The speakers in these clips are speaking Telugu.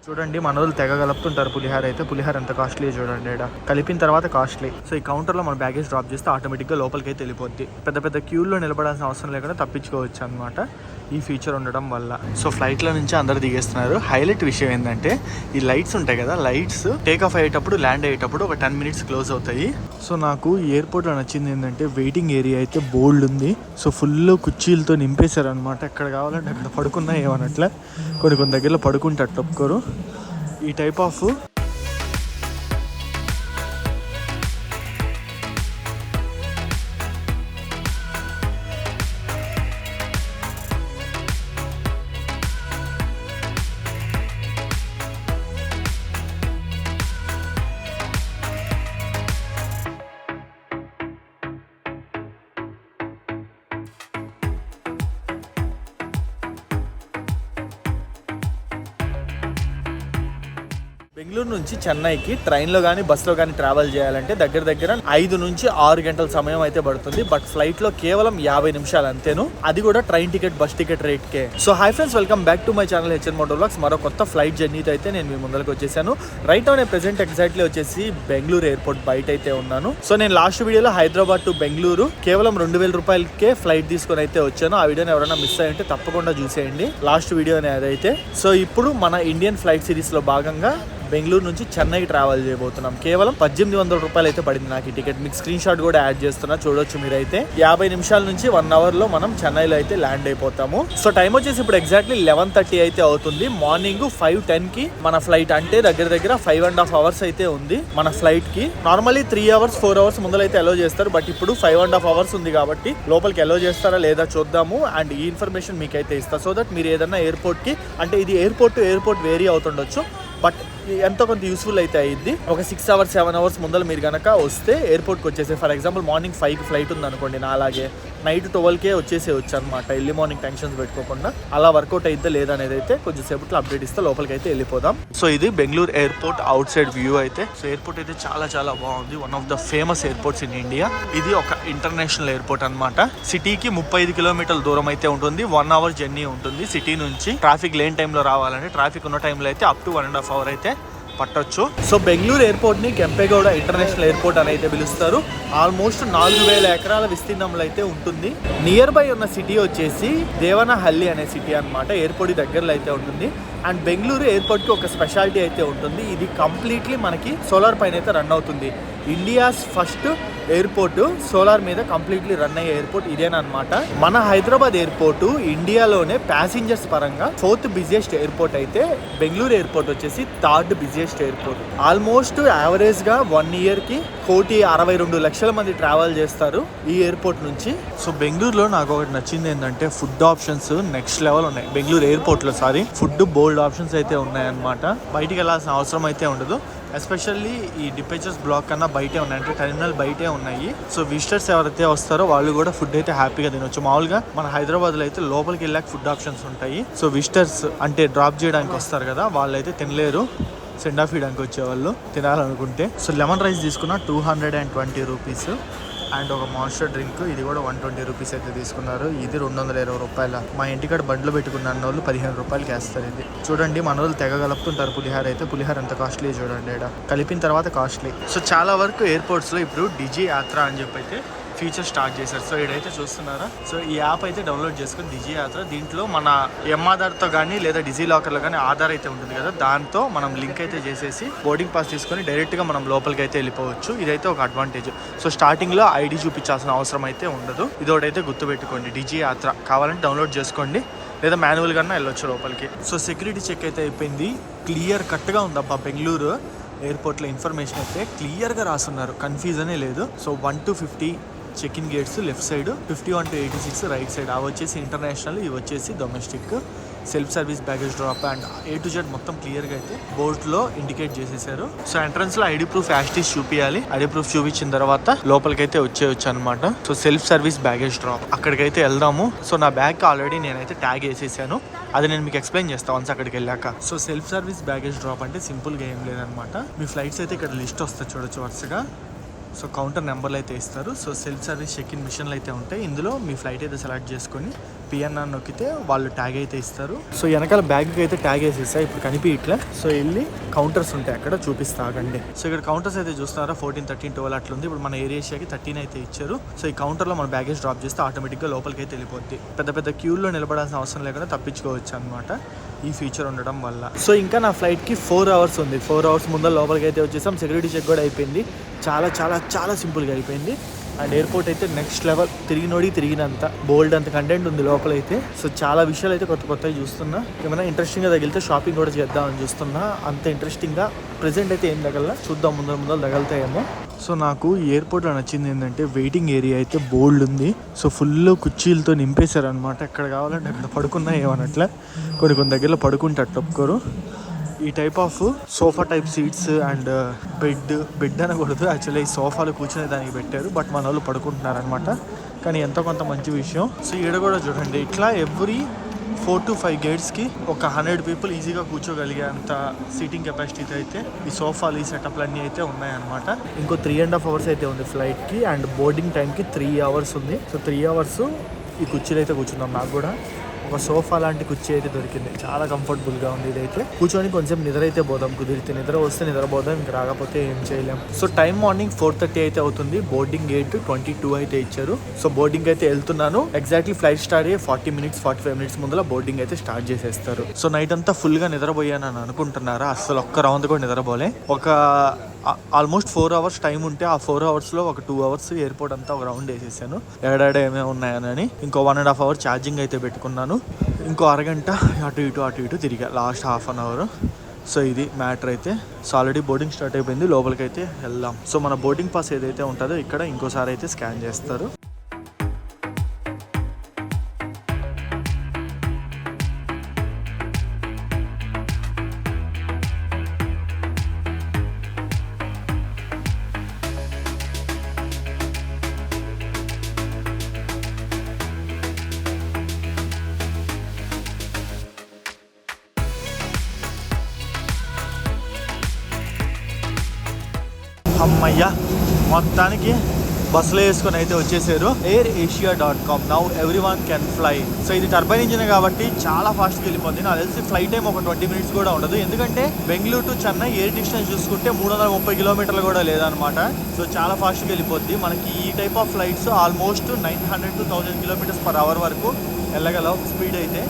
చూడండి మన వాళ్ళు తెగ కలుపుతుంటారు పులిహార అయితే. పులిహార ఎంత కాస్ట్లీ చూడండి, ఇక్కడ కలిపిన తర్వాత కాస్ట్లీ. సో ఈ కౌంటర్లో మన బ్యాగేజ్ డ్రాప్ చేస్తే ఆటోమేటిక్గా లోపలికి అయితే వెళ్ళిపోద్ది. పెద్ద పెద్ద క్యూల్లో నిలబడాల్సిన అవసరం లేకుండా తప్పించుకోవచ్చు అనమాట ఈ ఫీచర్ ఉండడం వల్ల. సో ఫ్లైట్లో నుంచి అందరు దిగేస్తున్నారు. హైలైట్ విషయం ఏంటంటే ఈ లైట్స్ ఉంటాయి కదా, లైట్స్ టేక్ ఆఫ్ అయ్యేటప్పుడు ల్యాండ్ అయ్యేటప్పుడు ఒక 10 minutes క్లోజ్ అవుతాయి. సో నాకు ఎయిర్పోర్ట్లో నచ్చింది ఏంటంటే వెయిటింగ్ ఏరియా అయితే బోల్డ్ ఉంది. సో ఫుల్ కుర్చీలతో నింపేశారు అనమాట. ఎక్కడ కావాలంటే అక్కడ పడుకున్నా ఏమన్నట్లే. కొన్ని దగ్గరలో పడుకుంటే అట్టు ఒప్పుకోరు. ఈ టైప్ ఆఫ్ బెంగళూరు నుంచి చెన్నైకి ట్రైన్లో కానీ బస్సులో కానీ ట్రావెల్ చేయాలంటే దగ్గర 5 నుంచి 6 గంటల సమయం అయితే పడుతుంది. బట్ ఫ్లైట్లో కేవలం 50 నిమిషాలు అంతేను. అది కూడా ట్రైన్ టికెట్ బస్ టికెట్ రేట్కే. So hi friends, welcome back to my channel HN moto vlogs. మరో కొత్త ఫ్లైట్ జర్నీతో అయితే నేను మీ ముందరకు వచ్చేసాను. రైట్ నౌ నేను ప్రెసెంట్ ఎగ్జాక్ట్లీ వచ్చేసి బెంగళూరు ఎయిర్పోర్ట్ బయట అయితే ఉన్నాను. సో నేను లాస్ట్ వీడియోలో హైదరాబాద్ టు బెంగళూరు కేవలం 2000 రూపాయలకే ఫ్లైట్ తీసుకొని అయితే వచ్చాను. ఆ వీడియోని ఎవరైనా మిస్ అయ్యింటే తప్పకుండా చూసేయండి, లాస్ట్ వీడియో అదైతే. సో ఇప్పుడు మన ఇండియన్ ఫ్లైట్ సిరీస్ లో భాగంగా బెంగళూరు నుంచి చెన్నైకి ట్రావెల్ చేయబోతున్నాం. కేవలం 1800 రూపాయలు అయితే పడింది నాకు ఈ టికెట్. మీకు స్క్రీన్ షాట్ కూడా యాడ్ చేస్తున్నా, చూడొచ్చు మీరైతే. 50 నిమిషాల నుంచి 1 hour లో మనం చెన్నైలో అయితే ల్యాండ్ అయిపోతాము. సో టైం వచ్చేసి ఇప్పుడు ఎగ్జాక్ట్లీ 11:30 అయితే అవుతుంది. మార్నింగ్ 5:10 కి మన ఫ్లైట్. అంటే దగ్గర 5.5 hours అయితే ఉంది మన ఫ్లైట్ కి. నార్మల్లీ 3 hours 4 hours ముందరైతే అలో చేస్తారు. బట్ ఇప్పుడు 5.5 hours ఉంది కాబట్టి లోపలికి అలో చేస్తారా లేదా చూద్దాము. అండ్ ఈ ఇన్ఫర్మేషన్ మీకైతే ఇస్తా. సో దట్ మీరు ఏదన్నా ఎయిర్పోర్ట్ కి, అంటే ఇది ఎయిర్పోర్ట్ టు ఎయిర్పోర్ట్ వేరీ అవుతుండొచ్చు, బట్ ఎంతో కొంత యూస్ఫుల్ అయితే అయ్యింది. ఒక 6 hours 7 hours ముందర మీరు కనుక వస్తే ఎయిర్పోర్ట్కి వచ్చేసి, ఫర్ ఎగ్జాంపుల్ మార్నింగ్ 5కి ఫ్లైట్ ఉంది అనుకోండి, నా అలాగే నైట్ 12కే వచ్చేసేయచ్చు అనమాట. ఎర్లీ మార్నింగ్ టెన్షన్స్ పెట్టుకోకుండా. అలా వర్కౌట్ అయితే లేదనేది అయితే కొంచెం సేపట్లో అప్డేట్ ఇస్తే లోపలికి అయితే వెళ్ళిపోదాం. సో ఇది Bengaluru airport out side view అయితే. సో ఎయిర్పోర్ట్ అయితే చాలా బాగుంది. One of the famous airports in India. ఇది ఒక ఇంటర్నేషనల్ ఎయిర్పోర్ట్ అనమాట. సిటీకి 35 kilometers దూరం అయితే ఉంటుంది. 1 hour జర్నీ ఉంటుంది సిటీ నుంచి. ట్రాఫిక్ లేని టైంలో రావాలంటే, ట్రాఫిక్ ఉన్న టైంలో అయితే అప్ టు 1.5 hours అయితే పట్టొచ్చు. సో బెంగళూరు ఎయిర్పోర్ట్ ని కెంపేగౌడ ఇంటర్నేషనల్ ఎయిర్పోర్ట్ అని అయితే పిలుస్తారు. ఆల్మోస్ట్ 4000 ఎకరాల విస్తీర్ణంలో అయితే ఉంటుంది. నియర్ బై ఉన్న సిటీ వచ్చేసి దేవనహల్లి అనే సిటీ అనమాట. ఎయిర్పోర్ట్ దగ్గరలో అయితే ఉంటుంది. అండ్ బెంగళూరు ఎయిర్పోర్ట్ కి ఒక స్పెషాలిటీ అయితే ఉంటుంది. ఇది కంప్లీట్లీ మనకి సోలార్ పైన అయితే రన్ అవుతుంది. ఇండియాస్ ఫస్ట్ ఎయిర్పోర్ట్ సోలార్ మీద కంప్లీట్లీ రన్ అయ్యే ఎయిర్పోర్ట్ ఇదేనమాట. మన హైదరాబాద్ ఎయిర్పోర్ట్ ఇండియాలోనే ప్యాసింజర్స్ పరంగా 4th బిజియెస్ట్ ఎయిర్పోర్ట్ అయితే బెంగళూరు ఎయిర్పోర్ట్ వచ్చేసి 3rd busiest airport. Almost average గా 1 year కి 1,62,00,000 మంది ట్రావెల్ చేస్తారు ఈ ఎయిర్పోర్ట్ నుంచి. సో బెంగళూరులో నాకు ఒకటి నచ్చింది ఏంటంటే ఫుడ్ ఆప్షన్స్ నెక్స్ట్ లెవెల్ ఉన్నాయి. బెంగళూరు ఎయిర్పోర్ట్ లో ఫుడ్ బోల్డ్ ఆప్షన్స్ అయితే ఉన్నాయన్నమాట. బయటికి వెళ్ళాల్సిన అవసరం అయితే ఉండదు. ఎస్పెషల్లీ ఈ డిపార్చర్స్ బ్లాక్ కన్నా బయటే ఉన్నాయి, అంటే టెర్మినల్ బయటే ఉన్నాయి. సో విజిటర్స్ ఎవరైతే వస్తారో వాళ్ళు కూడా ఫుడ్ అయితే హ్యాపీగా తినొచ్చు. మామూలుగా మన హైదరాబాద్లో అయితే లోపలికి వెళ్ళాక ఫుడ్ ఆప్షన్స్ ఉంటాయి. సో విజిటర్స్ అంటే డ్రాప్ చేయడానికి వస్తారు కదా, వాళ్ళైతే తినలేరు. సెండ్ ఆఫ్ ఇవ్వడానికి వచ్చేవాళ్ళు తినాలనుకుంటే. సో లెమన్ రైస్ తీసుకున్న 220 రూపీస్. అండ్ ఒక మాన్స్టర్ డ్రింక్, ఇది కూడా 120 రూపీస్ అయితే తీసుకున్నారు. ఇది 220 రూపాయల. మా ఇంటికాడ బండ్లు పెట్టుకున్న వాళ్ళు 15 రూపాయలకి వేస్తారు. ఇది చూడండి మన వాళ్ళు తెగ కలుపుతుంటారు పులిహార అయితే. పులిహార ఎంత కాస్ట్లీ చూడండి, ఇక్కడ కలిపిన తర్వాత కాస్ట్లీ. సో చాలా వరకు ఎయిర్పోర్ట్స్లో ఇప్పుడు డిజి యాత్ర అని చెప్పి అయితే ఫీచర్ స్టార్ట్ చేశారు. సో ఇదైతే చూస్తున్నారా. సో ఈ యాప్ అయితే డౌన్లోడ్ చేసుకుని డిజి యాత్ర, దీంట్లో మన ఆధార్తో కానీ లేదా డిజి లాకర్లో కానీ ఆధార్ అయితే ఉంటుంది కదా, దాంతో మనం లింక్ అయితే చేసేసి బోర్డింగ్ పాస్ తీసుకొని డైరెక్ట్గా మనం లోపలికి అయితే వెళ్ళిపోవచ్చు. ఇదైతే ఒక అడ్వాంటేజ్. సో స్టార్టింగ్లో ఐడి చూపించాల్సిన అవసరం అయితే ఉండదు. ఇదొకటైతే గుర్తుపెట్టుకోండి. డిజి యాత్ర కావాలంటే డౌన్లోడ్ చేసుకోండి, లేదా మాన్యువల్ గానే వెళ్ళొచ్చు లోపలికి. సో సెక్యూరిటీ చెక్ అయితే అయిపోయింది. క్లియర్ కట్గా ఉందబ్బా బెంగళూరు ఎయిర్పోర్ట్లో. ఇన్ఫర్మేషన్ అయితే క్లియర్గా రాసున్నారు, కన్ఫ్యూజనే లేదు. So 1 to 50 check in gates left side, 51 to 86 right side. అవి వచ్చేసి ఇంటర్నేషనల్, ఇవి వచ్చేసి domestic. Self service baggage drop and A to Z మొత్తం క్లియర్గా అయితే బోర్డ్లో ఇండికేట్ చేసేసారు. సో ఎంట్రన్స్లో ఐడి ప్రూఫ్ యాస్టీస్ చూపించాలి. ఐడి ప్రూఫ్ చూపించిన తర్వాత లోపలికైతే వచ్చేయచ్చు అనమాట. So self service baggage drop అక్కడికైతే వెళ్దాము. సో నా బ్యాగ్ ఆల్రెడీ నేనైతే ట్యాగ్ వేసేసాను, అది నేను మీకు ఎక్స్ప్లెయిన్ చేస్తాను వన్స్ అక్కడికి వెళ్ళాక. So self service baggage drop అంటే సింపుల్గా ఏం లేదనమాట. మీ ఫ్లైట్స్ అయితే ఇక్కడ లిస్ట్ వస్తుంది చూడొచ్చు వరుసగా. సో కౌంటర్ నెంబర్లు అయితే ఇస్తారు. So self service check in మిషన్లు అయితే ఉంటాయి. ఇందులో మీ ఫ్లైట్ అయితే సెలెక్ట్ చేసుకొని పిఎన్ఆర్ నొక్కితే వాళ్ళు ట్యాగ్ అయితే ఇస్తారు. సో వెనకాల బ్యాగ్కి అయితే ట్యాగ్ వేసి ఇస్తాయి. ఇప్పుడు కనిపి ఇట్లా సో వెళ్ళి కౌంటర్స్ ఉంటాయి అక్కడ చూపిస్తాగండి. సో ఇక్కడ కౌంటర్స్ అయితే చూస్తున్నారా 14, 13, 12 అట్లా ఉంది. ఇప్పుడు మన ఏరియాకి 13 అయితే ఇచ్చారు. సో ఈ కౌంటర్లో మన బ్యాగేజ్ డ్రాప్ చేస్తే ఆటోమేటిక్గా లోపలికి అయితే వెళ్ళిపోద్ది. పెద్ద పెద్ద క్యూల్లో నిలబడాల్సిన అవసరం లేకుండా తప్పించుకోవచ్చు అనమాట ఈ ఫీచర్ ఉండడం వల్ల. సో ఇంకా నా ఫ్లైట్కి 4 hours ఉంది. 4 hours ముందర లోపలికి అయితే వచ్చేసాం. సెక్యూరిటీ చెక్ కూడా అయిపోయింది. చాలా చాలా చాలా సింపుల్గా అయిపోయింది. అండ్ ఎయిర్పోర్ట్ అయితే నెక్స్ట్ లెవెల్. తిరిగినంత బోల్డ్ అంత కంటెంట్ ఉంది లోపలైతే. సో చాలా విషయాలు అయితే కొత్తవి చూస్తున్నా. ఏమైనా ఇంట్రెస్టింగ్గా తగిలితే షాపింగ్ కూడా చేద్దామని చూస్తున్నా. అంత ఇంట్రెస్టింగ్గా ప్రెజెంట్ అయితే ఏం తగల, చూద్దాం ముందర తగలుతాయేమో. సో నాకు ఎయిర్పోర్ట్లో నచ్చింది ఏంటంటే వెయిటింగ్ ఏరియా అయితే బోల్డ్ ఉంది. సో ఫుల్ కుర్చీలతో నింపేశారు అనమాట. ఎక్కడ కావాలంటే అక్కడ పడుకున్నా ఏమన్నట్లే. కొన్ని దగ్గరలో పడుకుంటే అట్లా ఒప్పుకోరు. ఈ type of sofa type seats and bed అనకూడదు, యాక్చువల్లీ ఈ సోఫాలు కూర్చునే దానికి పెట్టారు. బట్ మన వాళ్ళు పడుకుంటున్నారు అనమాట. కానీ ఎంతో కొంత మంచి విషయం. సో ఈడ కూడా చూడండి, ఇట్లా ఎవ్రీ 4 to 5 గేట్స్కి ఒక 100 people ఈజీగా కూర్చోగలిగే అంత సీటింగ్ కెపాసిటీతో అయితే ఈ సోఫాలు ఈ సెటప్లు అన్నీ అయితే ఉన్నాయన్నమాట. ఇంకో 3.5 hours అయితే ఉంది ఫ్లైట్కి. అండ్ బోర్డింగ్ టైంకి 3 hours ఉంది. సో 3 hours ఈ కుర్చీలు అయితే కూర్చున్నాం. నాకు కూడా ఒక సోఫా లాంటి కుర్చీ అయితే దొరికింది. చాలా కంఫర్టబుల్గా ఉంది. ఇదైతే కూర్చొని కొంచెం నిద్ర అయితే పోదాం. కుదిరితే నిద్ర వస్తే నిద్రపోదాం, ఇంకా రాకపోతే ఏం చేయలేం. సో టైం మార్నింగ్ 4:30 అయితే అవుతుంది. బోర్డింగ్ గేట్ 22 అయితే ఇచ్చారు. సో బోర్డింగ్ అయితే వెళ్తున్నాను. ఎగ్జాక్ట్లీ ఫ్లైట్ స్టార్ట్ అయ్యి 40 minutes 45 minutes ముందర బోర్డింగ్ అయితే స్టార్ట్ చేసేస్తారు. సో నైట్ అంతా ఫుల్గా నిద్రపోయాను అని అనుకుంటున్నారా? అసలు ఒక్క రౌండ్ కూడా నిద్రపోలే. ఒక ఆల్మోస్ట్ 4 hours టైం ఉంటే ఆ 4 hoursలో ఒక 2 hours ఎయిర్పోర్ట్ అంతా ఒక రౌండ్ వేసేసాను. ఏడాడ ఏమేమి ఉన్నాయని. ఇంకో 1.5 hour ఛార్జింగ్ అయితే పెట్టుకున్నాను. ఇంకో అరగంట అటు ఇటు తిరిగా లాస్ట్ ½ an hour. సో ఇది మ్యాటర్ అయితే. సో ఆల్రెడీ బోర్డింగ్ స్టార్ట్ అయిపోయింది. లోపలికి అయితే వెళ్దాం. సో మన బోర్డింగ్ పాస్ ఏదైతే ఉంటుందో ఇక్కడ ఇంకోసారి అయితే స్కాన్ చేస్తారు. అమ్మయ్య, మొత్తానికి బస్సులో వేసుకొని అయితే వచ్చేసారు. airasia.com now everyone can fly. So ఇది టర్బైన్ ఇంజిన్ కాబట్టి చాలా ఫాస్ట్గా వెళ్ళిపోతుంది. నాకు తెలిసి ఫ్లైట్ టైం ఒక 20 minutes కూడా ఉండదు. ఎందుకంటే Bengaluru to Chennai air distance చూసుకుంటే 330 kilometers కూడా లేదనమాట. సో చాలా ఫాస్ట్గా వెళ్ళిపోద్ది. మనకి ఈ type of flights almost 900 to 1000 km/h వరకు వెళ్ళగలవు స్పీడ్ అయితే.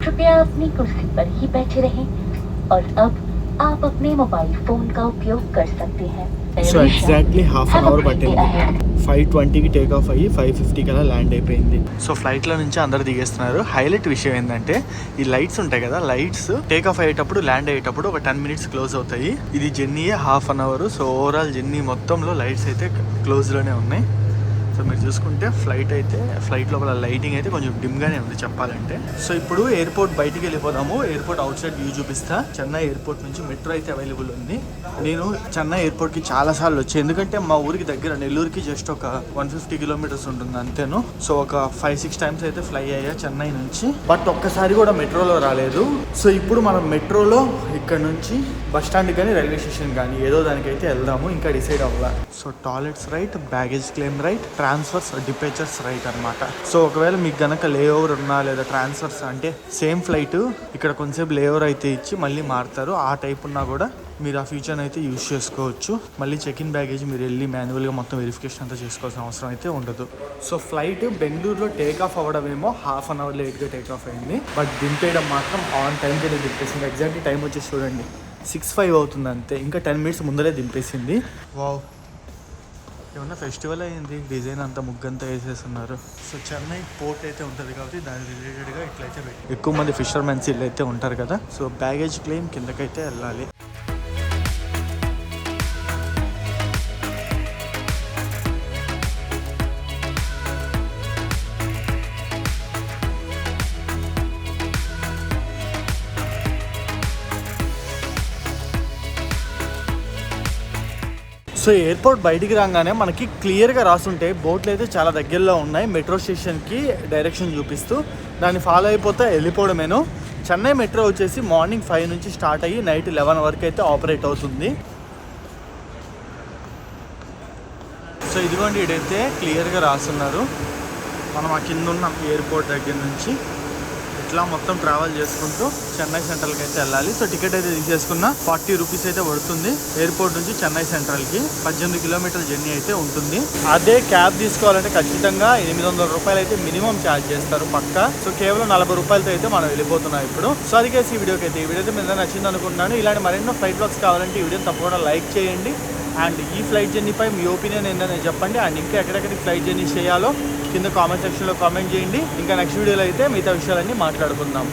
कृपया अपनी कुर्सी पर ही बैठे रहें और अब आप अपने मोबाइल फोन का उपयोग कर सकते हैं. సో ఎగ్జాక్ట్లీ ½ an hour పట్టింది. 5:20కి టేక్ ఆఫ్ అయ్యి 5:50 కల్లా ల్యాండ్ అయిపోయింది. సో ఫ్లైట్లో నుంచి అందరు దిగేస్తున్నారు. హైలైట్ విషయం ఏంటంటే ఈ లైట్స్ ఉంటాయి కదా, లైట్స్ టేక్ ఆఫ్ అయ్యేటప్పుడు ల్యాండ్ అయ్యేటప్పుడు ఒక 10 minutes క్లోజ్ అవుతాయి. ఇది జర్నీయే ½ an hour. So overall journey మొత్తంలో లైట్స్ అయితే క్లోజ్లోనే ఉన్నాయి. సో మీరు చూసుకుంటే ఫ్లైట్ లోపల లైటింగ్ అయితే కొంచెం డిమ్గానే ఉంది చెప్పాలంటే. సో ఇప్పుడు ఎయిర్పోర్ట్ బయటికి వెళ్ళిపోదాము. ఎయిర్పోర్ట్ అవుట్ సైడ్ వ్యూ చూపిస్తా. చెన్నై ఎయిర్పోర్ట్ నుంచి మెట్రో అయితే అవైలబుల్ ఉంది. నేను చెన్నై ఎయిర్పోర్ట్కి చాలా సార్లు వచ్చాను. ఎందుకంటే మా ఊరికి దగ్గర నెల్లూరుకి జస్ట్ ఒక 150 kilometers ఉంటుంది అంతేను. సో ఒక 5-6 times అయితే ఫ్లై అయ్యా చెన్నై నుంచి. బట్ ఒక్కసారి కూడా మెట్రోలో రాలేదు. సో ఇప్పుడు మనం మెట్రోలో ఇక్కడ నుంచి బస్ స్టాండ్ కానీ రైల్వే స్టేషన్ కానీ ఏదో దానికైతే వెళ్దాము. ఇంకా డిసైడ్ అవ్వాలి. So toilets right, baggage claim right, transfer transfers departures right అనమాట. సో ఒకవేళ మీకు గనక లే ఓవర్ ఉన్నా లేదా ట్రాన్స్ఫర్స్ అంటే సేమ్ ఫ్లైట్ ఇక్కడ కొంచెంసేపు లే ఓవర్ అయితే ఇచ్చి మళ్ళీ మారుతారు, ఆ టైప్ ఉన్నా కూడా మీరు ఆ ఫీచర్ని అయితే యూజ్ చేసుకోవచ్చు. మళ్ళీ చెక్ ఇన్ బ్యాగేజ్ మీరు వెళ్ళి మాన్యువల్గా మొత్తం వెరిఫికేషన్ అంతా చేసుకోవాల్సిన అవసరం అయితే ఉండదు. సో ఫ్లైట్ బెంగళూరులో టేక్ ఆఫ్ అవ్వడమేమో హాఫ్ అన్ అవర్ లేట్గా టేక్ ఆఫ్ అయింది, బట్ దింపేయడం మాత్రం ఆన్ టైంకి అయితే దింపేసింది. ఎగ్జాక్ట్లీ టైం వచ్చేసి చూడండి 6:05 అవుతుంది అంతే, ఇంకా 10 మినిట్స్ ముందరే దింపేసింది. వావ్, ఏమన్నా ఫెస్టివల్ అయ్యింది, డిజైన్ అంతా ముగ్గంతా వేసేస్తున్నారు. సో చెన్నై పోర్ట్ అయితే ఉంటుంది కాబట్టి దాని రిలేటెడ్గా ఇట్లయితే ఎక్కువ మంది ఫిషర్మెన్స్ ఇల్లు అయితే ఉంటారు కదా. సో బ్యాగేజ్ క్లెయిమ్ కిందకైతే వెళ్ళాలి. సో ఎయిర్పోర్ట్ బయటికి రాగానే మనకి క్లియర్గా రాసుంటాయి, బోట్లు అయితే చాలా దగ్గరలో ఉన్నాయి, మెట్రో స్టేషన్కి డైరెక్షన్ చూపిస్తూ దాన్ని ఫాలో అయిపోతే వెళ్ళిపోవడమేను. చెన్నై మెట్రో వచ్చేసి మార్నింగ్ 5 నుంచి స్టార్ట్ అయ్యి నైట్ 11 వరకు అయితే ఆపరేట్ అవుతుంది. సో ఇదిగోండి, ఇదైతే క్లియర్గా రాస్తున్నారు. మనం ఆ కింద ఉన్న ఎయిర్పోర్ట్ దగ్గర నుంచి ఇట్లా మొత్తం ట్రావెల్ చేసుకుంటూ చెన్నై సెంట్రల్కి అయితే వెళ్ళాలి. సో టికెట్ అయితే తీసేసుకున్న 40 రూపీస్ అయితే పడుతుంది. ఎయిర్పోర్ట్ నుంచి చెన్నై సెంట్రల్కి 18 కిలోమీటర్ల జర్నీ అయితే ఉంటుంది. అదే క్యాబ్ తీసుకోవాలంటే ఖచ్చితంగా 800 రూపాయలు అయితే మినిమం ఛార్జ్ చేస్తారు పక్కా. సో కేవలం 40 రూపాయలతో అయితే మనం వెళ్ళిపోతున్నాం ఇప్పుడు. సో అది ఈ వీడియోకి అయితే, ఈ వీడియో అయితే మీద నచ్చింది అనుకుంటున్నాను. ఇలాంటి మరెన్నో ఫ్లైట్ బ్లాగ్స్ కావాలంటే ఈ వీడియోని తప్పకుండా లైక్ చేయండి. అండ్ ఈ ఫ్లైట్ జర్నీపై మీ ఒపీనియన్ ఏంటనే చెప్పండి. అండ్ ఇంకా ఎక్కడెక్కడికి ఫ్లైట్ జర్నీ చేయాలో కింద కామెంట్ సెక్షన్లో కామెంట్ చేయండి. ఇంకా నెక్స్ట్ వీడియోలో అయితే మిగతా విషయాలన్నీ మాట్లాడుకుందాం.